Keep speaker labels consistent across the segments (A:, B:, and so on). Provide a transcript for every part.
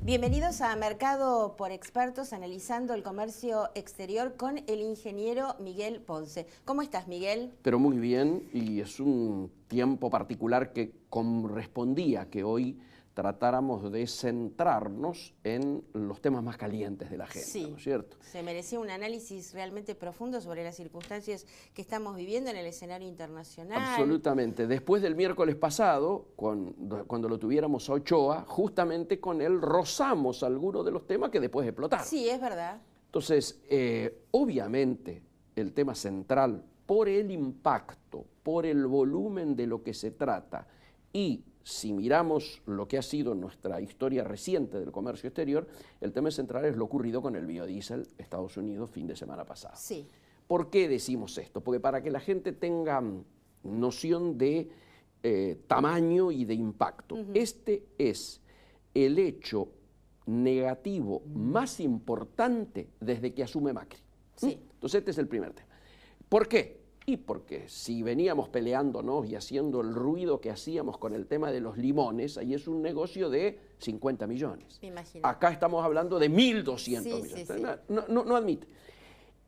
A: Bienvenidos a Mercado por Expertos, analizando el comercio exterior con el ingeniero Miguel Ponce. ¿Cómo estás, Miguel?
B: Pero muy bien, y es un tiempo particular que correspondía que hoy tratáramos de centrarnos en los temas más calientes de la agenda,
A: sí,
B: ¿no es cierto?
A: Se merecía un análisis realmente profundo sobre las circunstancias que estamos viviendo en el escenario internacional.
B: Absolutamente. Después del miércoles pasado, cuando lo tuviéramos a Ochoa, justamente con él rozamos algunos de los temas que después explotaron.
A: Sí, es verdad.
B: Entonces, obviamente, el tema central, por el impacto, por el volumen de lo que se trata, y si miramos lo que ha sido nuestra historia reciente del comercio exterior, el tema central es lo ocurrido con el biodiesel Estados Unidos fin de semana pasado.
A: Sí.
B: ¿Por qué decimos esto? Porque para que la gente tenga noción de tamaño y de impacto, este es el hecho negativo más importante desde que asume Macri.
A: Sí.
B: Entonces este es el primer tema. ¿Por qué? Y porque si veníamos peleándonos y haciendo el ruido que hacíamos con el tema de los limones, ahí es un negocio de 50 millones.
A: Me imagino.
B: Acá estamos hablando de 1.200
A: Sí,
B: millones.
A: sí, sí.
B: No admite.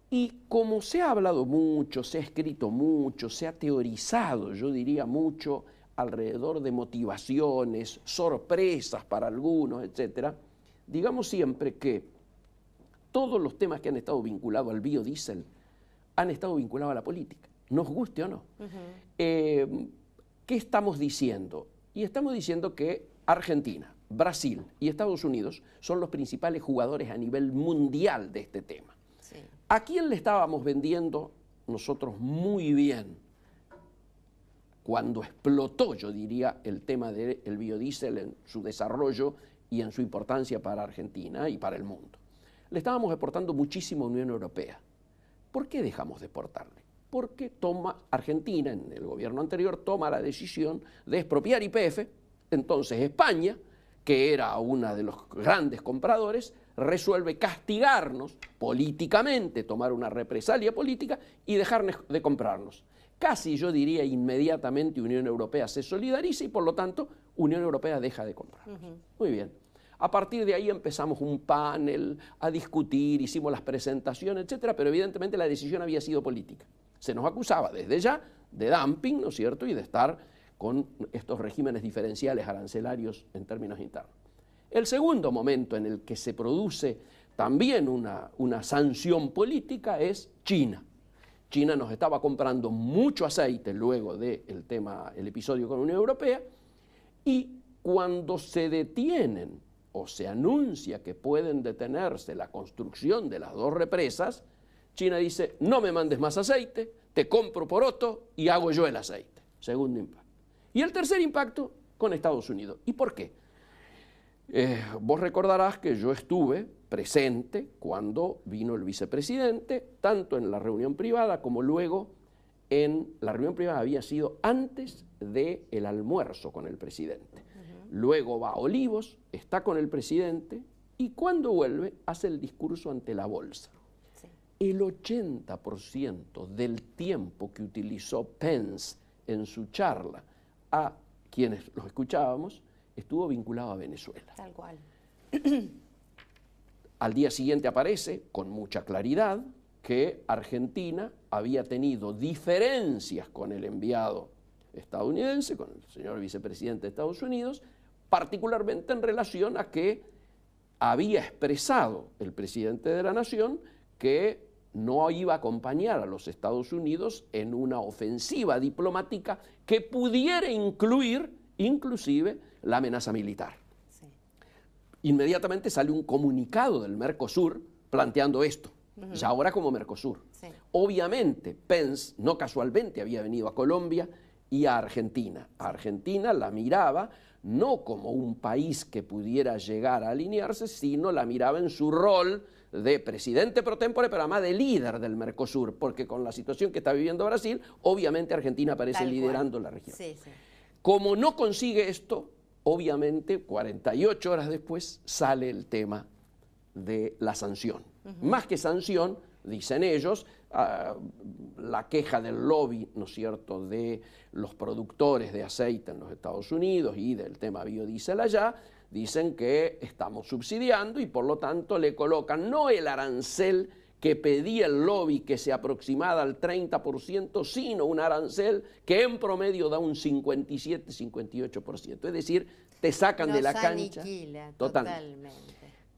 B: Y como se ha hablado mucho, se ha escrito mucho, se ha teorizado, yo diría mucho, alrededor de motivaciones, sorpresas para algunos, etc., digamos siempre que todos los temas que han estado vinculados al biodiesel han estado vinculados a la política, nos guste o no. ¿Qué estamos diciendo? Y estamos diciendo que Argentina, Brasil y Estados Unidos son los principales jugadores a nivel mundial de este tema.
A: Sí.
B: ¿A quién le estábamos vendiendo nosotros muy bien cuando explotó, yo diría, el tema del biodiesel en su desarrollo y en su importancia para Argentina y para el mundo? Le estábamos exportando muchísimo a Unión Europea. ¿Por qué dejamos de exportarle? Porque Argentina, en el gobierno anterior, toma la decisión de expropiar YPF. Entonces España, que era uno de los grandes compradores, resuelve castigarnos políticamente, tomar una represalia política y dejar de comprarnos. Casi yo diría inmediatamente Unión Europea se solidariza y por lo tanto Unión Europea deja de comprarnos. Muy bien. A partir de ahí empezamos un panel a discutir, hicimos las presentaciones, etcétera, pero evidentemente la decisión había sido política. Se nos acusaba desde ya de dumping, ¿no es cierto?, y de estar con estos regímenes diferenciales arancelarios en términos internos. El segundo momento en el que se produce también una sanción política es China. China nos estaba comprando mucho aceite luego del episodio con la Unión Europea, y cuando se detienen o se anuncia que pueden detenerse la construcción de las dos represas, China dice, no me mandes más aceite, te compro poroto y hago yo el aceite. Segundo impacto. Y el tercer impacto con Estados Unidos. ¿Y por qué? Vos recordarás que yo estuve presente cuando vino el vicepresidente, tanto en la reunión privada como luego en la reunión privada había sido antes del almuerzo con el presidente. Luego va a Olivos, está con el presidente y cuando vuelve hace el discurso ante la bolsa. Sí. El 80% del tiempo que utilizó Pence en su charla a quienes los escuchábamos estuvo vinculado a Venezuela.
A: Tal cual.
B: Al día siguiente aparece con mucha claridad que Argentina había tenido diferencias con el enviado estadounidense, con el señor vicepresidente de Estados Unidos, particularmente en relación a que había expresado el presidente de la Nación que no iba a acompañar a los Estados Unidos en una ofensiva diplomática que pudiera incluir inclusive la amenaza militar. Sí. Inmediatamente sale un comunicado del Mercosur planteando esto, ya ahora como Mercosur. Sí. Obviamente Pence no casualmente había venido a Colombia y a Argentina. A Argentina la miraba no como un país que pudiera llegar a alinearse, sino la miraba en su rol de presidente pro tempore, pero además de líder del Mercosur, porque con la situación que está viviendo Brasil, obviamente Argentina aparece liderando la región. Sí, sí. Como no consigue esto, obviamente 48 horas después sale el tema de la sanción. Más que sanción, dicen ellos, la queja del lobby, ¿no es cierto?, de los productores de aceite en los Estados Unidos y del tema biodiesel allá, dicen que estamos subsidiando y por lo tanto le colocan no el arancel que pedía el lobby que se aproximara al 30%, sino un arancel que en promedio da un 57-58%. Es decir, te sacan de la cancha.
A: Aniquila, totalmente.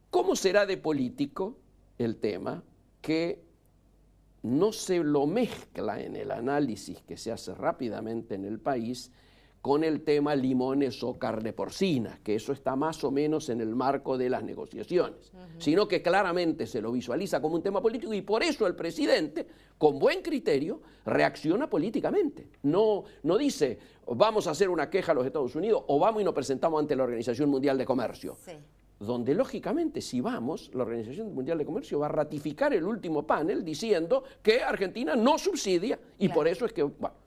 B: ¿Cómo será de político el tema que no se lo mezcla en el análisis que se hace rápidamente en el país con el tema limones o carne porcina, que eso está más o menos en el marco de las negociaciones, sino que claramente se lo visualiza como un tema político y por eso el presidente, con buen criterio, reacciona políticamente. No dice, vamos a hacer una queja a los Estados Unidos o vamos y nos presentamos ante la Organización Mundial de Comercio. Sí. Donde lógicamente si vamos, la Organización Mundial de Comercio va a ratificar el último panel diciendo que Argentina no subsidia y por eso es que, bueno,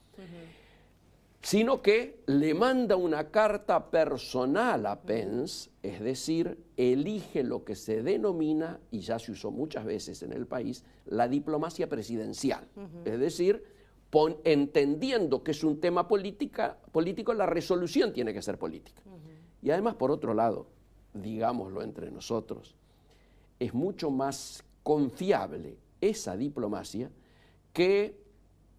B: sino que le manda una carta personal a Pence, es decir, elige lo que se denomina, y ya se usó muchas veces en el país, la diplomacia presidencial, es decir, entendiendo que es un tema político, la resolución tiene que ser política. Y además, por otro lado, digámoslo entre nosotros, es mucho más confiable esa diplomacia que,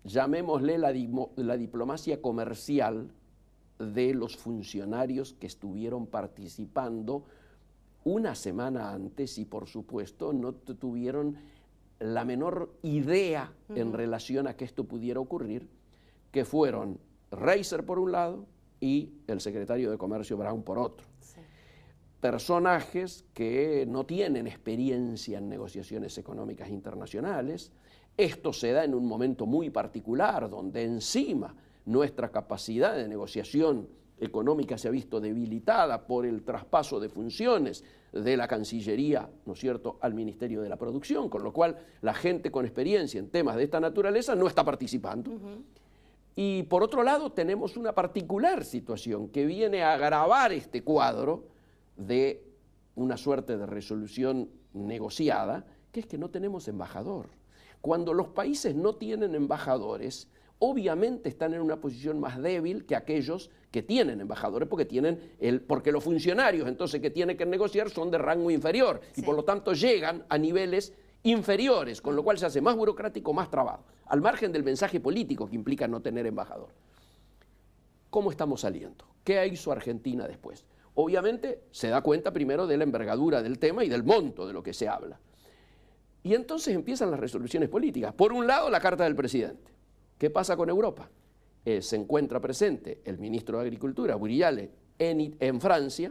B: llamémosle la diplomacia comercial de los funcionarios que estuvieron participando una semana antes y por supuesto no tuvieron la menor idea en relación a que esto pudiera ocurrir, que fueron Reiser por un lado y el secretario de Comercio Brown por otro. Sí. Personajes que no tienen experiencia en negociaciones económicas internacionales. Esto se da en un momento muy particular, donde encima nuestra capacidad de negociación económica se ha visto debilitada por el traspaso de funciones de la Cancillería, ¿no es cierto?, al Ministerio de la Producción, con lo cual la gente con experiencia en temas de esta naturaleza no está participando. Y por otro lado tenemos una particular situación que viene a agravar este cuadro de una suerte de resolución negociada, que es que no tenemos embajador. Cuando los países no tienen embajadores, obviamente están en una posición más débil que aquellos que tienen embajadores, porque los funcionarios entonces que tienen que negociar son de rango inferior y por lo tanto llegan a niveles inferiores, con lo cual se hace más burocrático, más trabado, al margen del mensaje político que implica no tener embajador. ¿Cómo estamos saliendo? ¿Qué hizo Argentina después? Obviamente se da cuenta primero de la envergadura del tema y del monto de lo que se habla. Y entonces empiezan las resoluciones políticas. Por un lado, la carta del presidente. ¿Qué pasa con Europa? Se encuentra presente el ministro de Agricultura, Burriale, en Francia,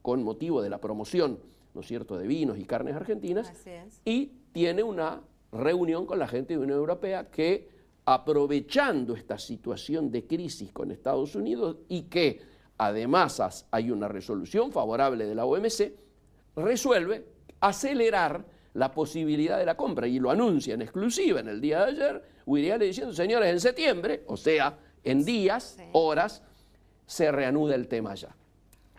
B: con motivo de la promoción, ¿no es cierto?, de vinos y carnes argentinas. Así es. Y tiene una reunión con la gente de la Unión Europea que, aprovechando esta situación de crisis con Estados Unidos y que además hay una resolución favorable de la OMC, resuelve acelerar la posibilidad de la compra y lo anuncia en exclusiva en el día de ayer, Burriale diciendo, señores, en septiembre, o sea, en días, horas, se reanuda el tema ya.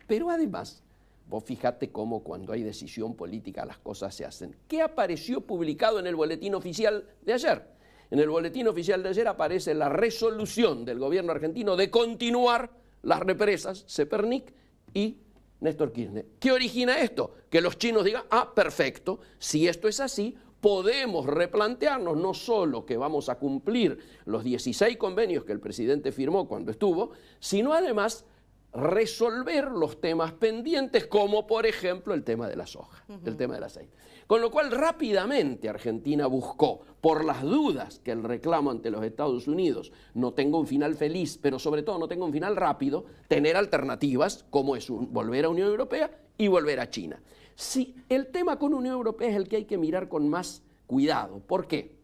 B: Pero además, vos fíjate cómo cuando hay decisión política las cosas se hacen. ¿Qué apareció publicado en el boletín oficial de ayer? En el boletín oficial de ayer aparece la resolución del gobierno argentino de continuar las represas Zepernik y Néstor Kirchner. ¿Qué origina esto? Que los chinos digan, perfecto, si esto es así, podemos replantearnos no solo que vamos a cumplir los 16 convenios que el presidente firmó cuando estuvo, sino además resolver los temas pendientes, como por ejemplo el tema de la soja, el tema del aceite. Con lo cual rápidamente Argentina buscó, por las dudas que el reclamo ante los Estados Unidos no tenga un final feliz, pero sobre todo no tenga un final rápido, tener alternativas como es volver a Unión Europea y volver a China. Sí, el tema con Unión Europea es el que hay que mirar con más cuidado. ¿Por qué?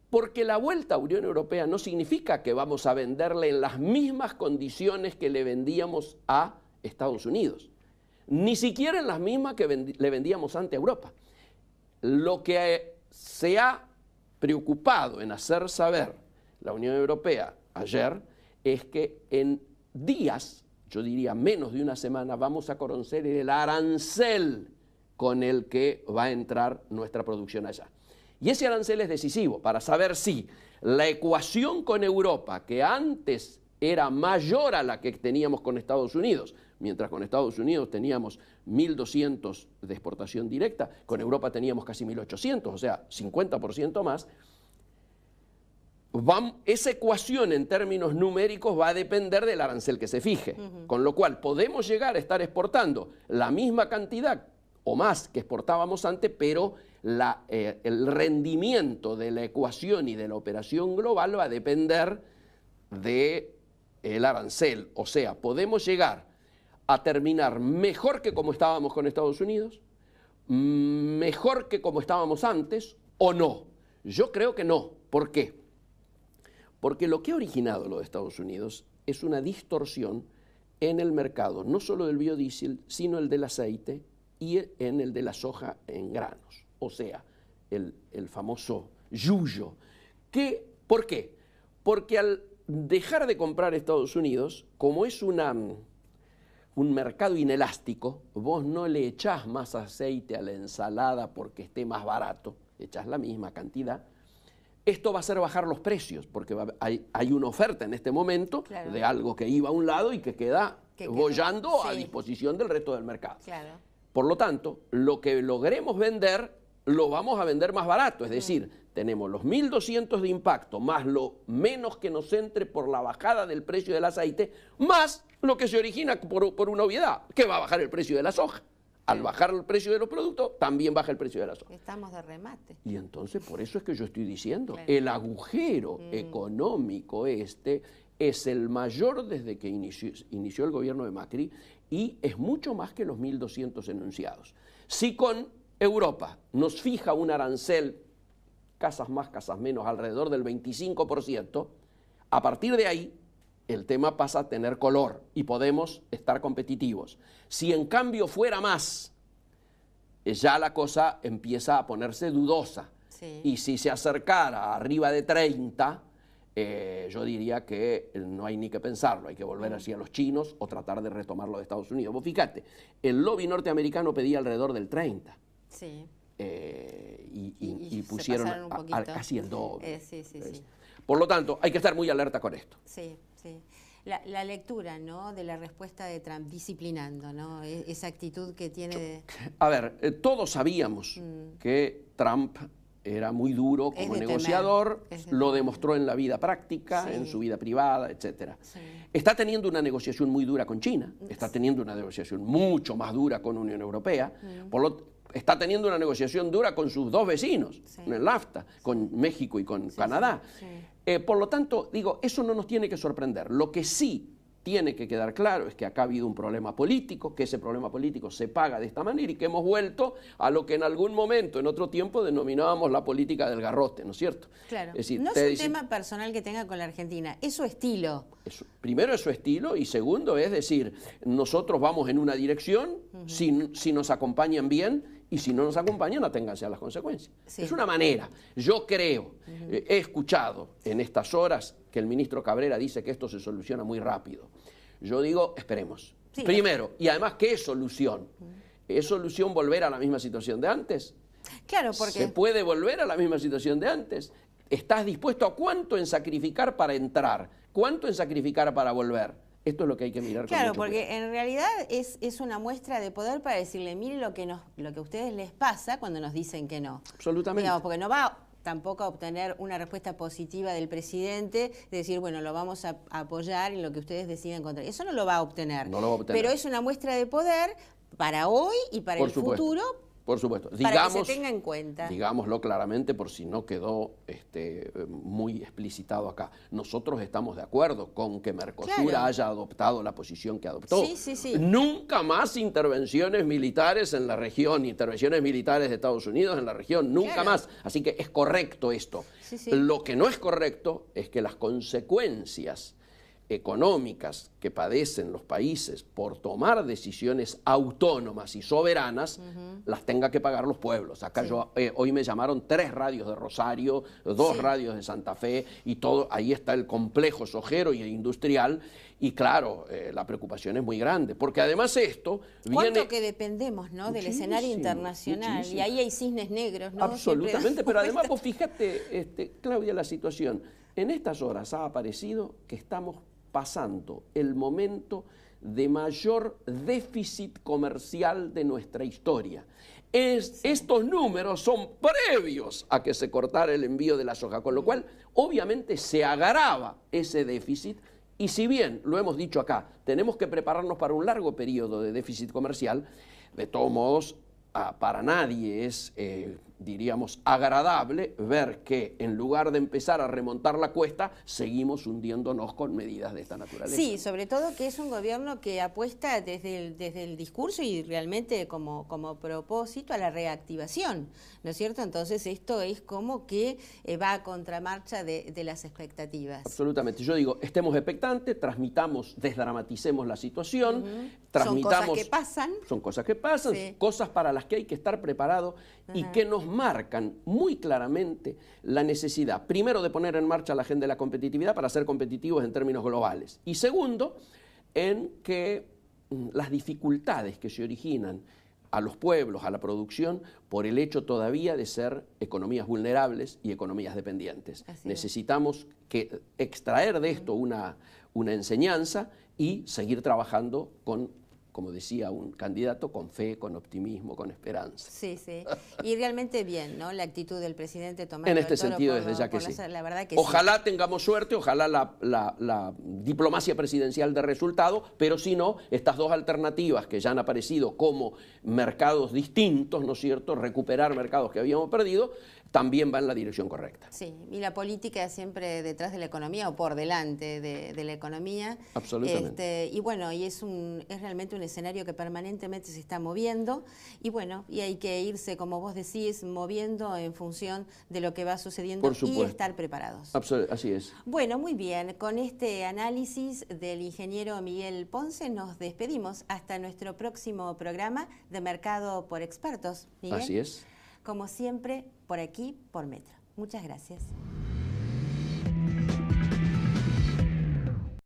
B: Porque la vuelta a Unión Europea no significa que vamos a venderle en las mismas condiciones que le vendíamos a Estados Unidos, ni siquiera en las mismas que le vendíamos ante Europa. Lo que se ha preocupado en hacer saber la Unión Europea ayer es que en días, yo diría menos de una semana, vamos a conocer el arancel con el que va a entrar nuestra producción allá. Y ese arancel es decisivo para saber si la ecuación con Europa, que antes era mayor a la que teníamos con Estados Unidos, mientras con Estados Unidos teníamos 1.200 de exportación directa, con Europa teníamos casi 1.800, o sea, 50% más. Esa ecuación en términos numéricos va a depender del arancel que se fije, con lo cual podemos llegar a estar exportando la misma cantidad o más que exportábamos antes, pero el rendimiento de la ecuación y de la operación global va a depender del arancel. O sea, podemos llegar a terminar mejor que como estábamos con Estados Unidos, mejor que como estábamos antes, o no. Yo creo que no. ¿Por qué? Porque lo que ha originado lo de Estados Unidos es una distorsión en el mercado, no solo del biodiesel, sino el del aceite y en el de la soja en granos. O sea, el famoso yuyo. ¿Por qué? Porque al dejar de comprar Estados Unidos, como es un mercado inelástico, vos no le echás más aceite a la ensalada porque esté más barato, echás la misma cantidad. Esto va a hacer bajar los precios, porque hay una oferta en este momento de algo que iba a un lado y que queda boyando a disposición del resto del mercado. Claro. Por lo tanto, lo que logremos vender, lo vamos a vender más barato. Es decir, tenemos los 1.200 de impacto, más lo menos que nos entre por la bajada del precio del aceite, más lo que se origina por una obviedad, que va a bajar el precio de la soja. Al bajar el precio de los productos, también baja el precio de la soja.
A: Estamos de remate.
B: Y entonces, por eso es que yo estoy diciendo, el agujero económico es el mayor desde que inició el gobierno de Macri y es mucho más que los 1.200 enunciados. Si con Europa nos fija un arancel, casas más, casas menos, alrededor del 25%, a partir de ahí el tema pasa a tener color y podemos estar competitivos. Si en cambio fuera más, ya la cosa empieza a ponerse dudosa. Sí. Y si se acercara arriba de 30, yo diría que no hay ni que pensarlo, hay que volver hacia los chinos o tratar de retomarlo de Estados Unidos. Vos fíjate, el lobby norteamericano pedía alrededor del 30. Sí. Y pusieron casi el doble. Sí. Por lo tanto, hay que estar muy alerta con esto.
A: Sí. La lectura, ¿no?, de la respuesta de Trump, disciplinando, ¿no?, esa actitud que tiene de...
B: A ver, todos sabíamos que Trump era muy duro como negociador, lo demostró en la vida práctica, en su vida privada, etc. Sí. Está teniendo una negociación muy dura con China, está teniendo una negociación mucho más dura con Unión Europea, está teniendo una negociación dura con sus dos vecinos, en el NAFTA, con México y con Canadá. Por lo tanto, digo, eso no nos tiene que sorprender. Lo que sí tiene que quedar claro es que acá ha habido un problema político, que ese problema político se paga de esta manera y que hemos vuelto a lo que en algún momento, en otro tiempo, denominábamos la política del garrote, ¿no es cierto?
A: Claro, es decir, no es un tema personal que tenga con la Argentina, es su estilo.
B: Primero es su estilo y segundo es decir, nosotros vamos en una dirección, si nos acompañan bien, y si no nos acompañan, aténganse a las consecuencias. Sí. Es una manera. Yo creo, he escuchado en estas horas que el ministro Cabrera dice que esto se soluciona muy rápido. Yo digo, esperemos. Sí, primero, y además, ¿qué es solución? ¿Es solución volver a la misma situación de antes?
A: Claro, porque...
B: ¿Se puede volver a la misma situación de antes? ¿Estás dispuesto a cuánto en sacrificar para entrar? ¿Cuánto en sacrificar para volver? Esto es lo que hay que mirar.
A: Claro, porque en realidad es una muestra de poder para decirle, mire lo que a ustedes les pasa cuando nos dicen que no.
B: Absolutamente.
A: Digamos, porque no va tampoco a obtener una respuesta positiva del presidente, de decir, bueno, lo vamos a apoyar en lo que ustedes decidan contra. Eso no lo va a obtener.
B: No lo va a obtener.
A: Pero es una muestra de poder para hoy y para el futuro.
B: Por supuesto.
A: Para que se tenga en cuenta.
B: Digámoslo claramente por si no quedó muy explicitado acá. Nosotros estamos de acuerdo con que Mercosur haya adoptado la posición que adoptó.
A: Sí.
B: Nunca más intervenciones militares en la región, intervenciones militares de Estados Unidos en la región, nunca más. Así que es correcto esto. Lo que no es correcto es que las consecuencias económicas que padecen los países por tomar decisiones autónomas y soberanas, las tenga que pagar los pueblos. Acá hoy me llamaron 3 radios de Rosario, 2 radios de Santa Fe, y todo, ahí está el complejo sojero y industrial, y claro, la preocupación es muy grande, porque además esto
A: ¿Cuánto que dependemos, ¿no?, del escenario internacional? Muchísimo. Y ahí hay cisnes negros, ¿no?
B: Absolutamente, pero además vos fíjate, Claudia, la situación. En estas horas ha aparecido que estamos pasando el momento de mayor déficit comercial de nuestra historia. Estos números son previos a que se cortara el envío de la soja, con lo cual obviamente se agrava ese déficit, y si bien, lo hemos dicho acá, tenemos que prepararnos para un largo periodo de déficit comercial, de todos modos, para nadie es, diríamos, agradable ver que en lugar de empezar a remontar la cuesta, seguimos hundiéndonos con medidas de esta naturaleza.
A: Sí, sobre todo que es un gobierno que apuesta desde el discurso y realmente como propósito a la reactivación, ¿no es cierto? Entonces esto es como que va a contramarcha de las expectativas.
B: Absolutamente. Yo digo, estemos expectantes, transmitamos, desdramaticemos la situación, transmitamos...
A: Son cosas que pasan.
B: Son cosas que pasan, cosas para las que hay que estar preparado y que nos marcan muy claramente la necesidad, primero, de poner en marcha la agenda de la competitividad para ser competitivos en términos globales, y segundo, en que las dificultades que se originan a los pueblos, a la producción, por el hecho todavía de ser economías vulnerables y economías dependientes. Necesitamos extraer de esto una enseñanza y seguir trabajando con, como decía un candidato, con fe, con optimismo, con esperanza.
A: Sí, sí. Y realmente bien, ¿no?, la actitud del presidente tomando
B: en este sentido, desde ya que sí.
A: La verdad que
B: ojalá tengamos suerte, ojalá la diplomacia presidencial dé resultado, pero si no, estas 2 alternativas que ya han aparecido como mercados distintos, ¿no es cierto?, recuperar mercados que habíamos perdido, también va en la dirección correcta.
A: Sí, y la política siempre detrás de la economía o por delante de la economía.
B: Absolutamente.
A: Y bueno, y es realmente un escenario que permanentemente se está moviendo, y bueno, y hay que irse, como vos decís, moviendo en función de lo que va sucediendo y estar preparados.
B: Así es.
A: Bueno, muy bien, con este análisis del ingeniero Miguel Ponce nos despedimos hasta nuestro próximo programa de Mercado por Expertos. Miguel,
B: así es.
A: Como siempre, por aquí, por Metro. Muchas gracias.